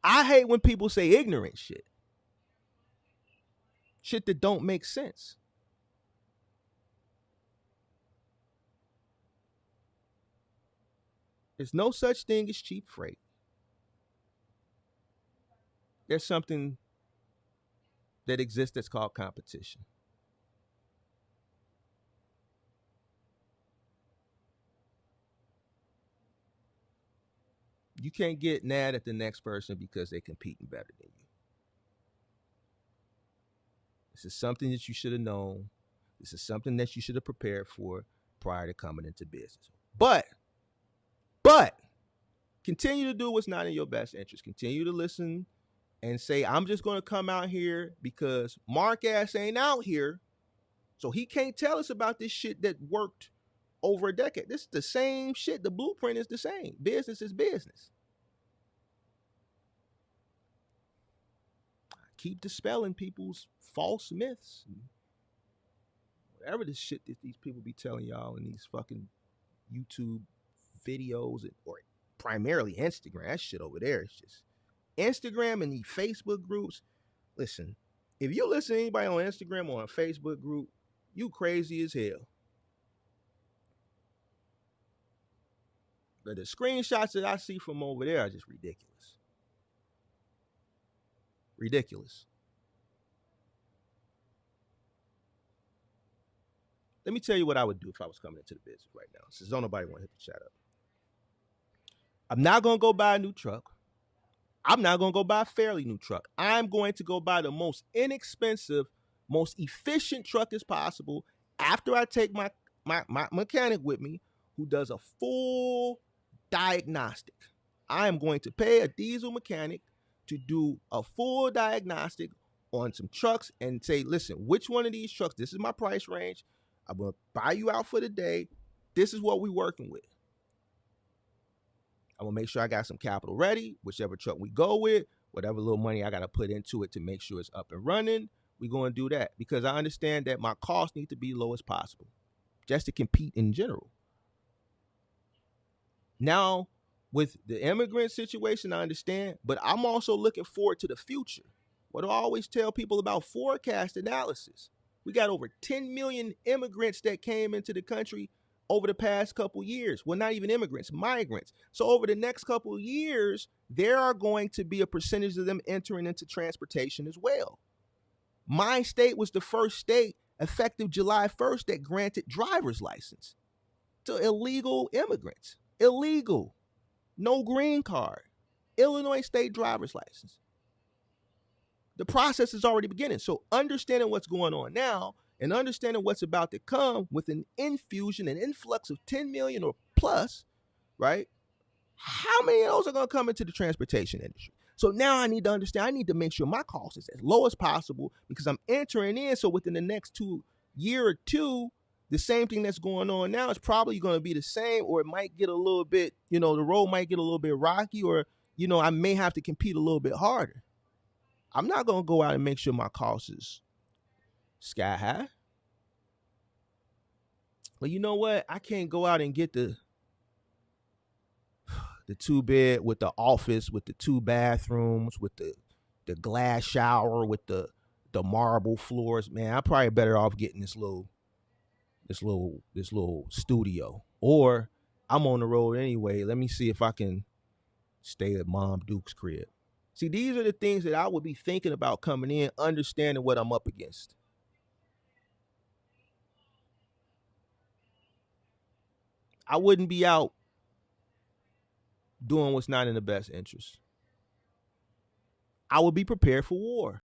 I hate when people say ignorant shit. Shit that don't make sense. There's no such thing as cheap freight. There's something that exists that's called competition. You can't get mad at the next person because they're competing better than you. This is something that you should have known. This is something that you should have prepared for prior to coming into business. But continue to do what's not in your best interest. Continue to listen and say, I'm just going to come out here because Mark ass ain't out here. So he can't tell us about this shit that worked over a decade. This is the same shit. The blueprint is the same. Business is business. Keep dispelling people's false myths. Whatever the shit that these people be telling y'all in these fucking YouTube videos or primarily Instagram. That shit over there is just Instagram and these Facebook groups. Listen, if you listen to anybody on Instagram or a Facebook group, you crazy as hell. But the screenshots that I see from over there are just ridiculous. Ridiculous. Let me tell you what I would do if I was coming into the business right now, since don't nobody want to hit the chat up. I'm not going to go buy a new truck. I'm not going to go buy a fairly new truck. I'm going to go buy the most inexpensive, most efficient truck as possible after I take my mechanic with me who does a full diagnostic. I am going to pay a diesel mechanic to do a full diagnostic on some trucks and say, listen, which one of these trucks, this is my price range. I'm going to buy you out for the day. This is what we're working with. I'm going to make sure I got some capital ready, whichever truck we go with, whatever little money I got to put into it to make sure it's up and running. We're going to do that because I understand that my costs need to be low as possible just to compete in general. Now, with the immigrant situation, I understand, but I'm also looking forward to the future. What do I always tell people about forecast analysis? We got over 10 million immigrants that came into the country over the past couple years. Well, not even immigrants, migrants. So over the next couple years, there are going to be a percentage of them entering into transportation as well. My state was the first state effective July 1st that granted driver's license to illegal immigrants. Illegal. No green card. Illinois state driver's license. The process is already beginning. So understanding what's going on now and understanding what's about to come with an infusion, an influx of 10 million or plus, right? How many of those are going to come into the transportation industry? So now I need to understand, I need to make sure my cost is as low as possible because I'm entering in. So within the next year or two, the same thing that's going on now is probably going to be the same, or it might get a little bit, the road might get a little bit rocky, or, I may have to compete a little bit harder. I'm not going to go out and make sure my cost is sky high. But you know what? I can't go out and get the 2-bed with the office, with the 2 bathrooms, with the glass shower, with the marble floors. Man, I'm probably better off getting this little studio. Or I'm on the road anyway. Let me see if I can stay at Mom Duke's crib. See, these are the things that I would be thinking about coming in, understanding what I'm up against. I wouldn't be out doing what's not in the best interest. I would be prepared for war.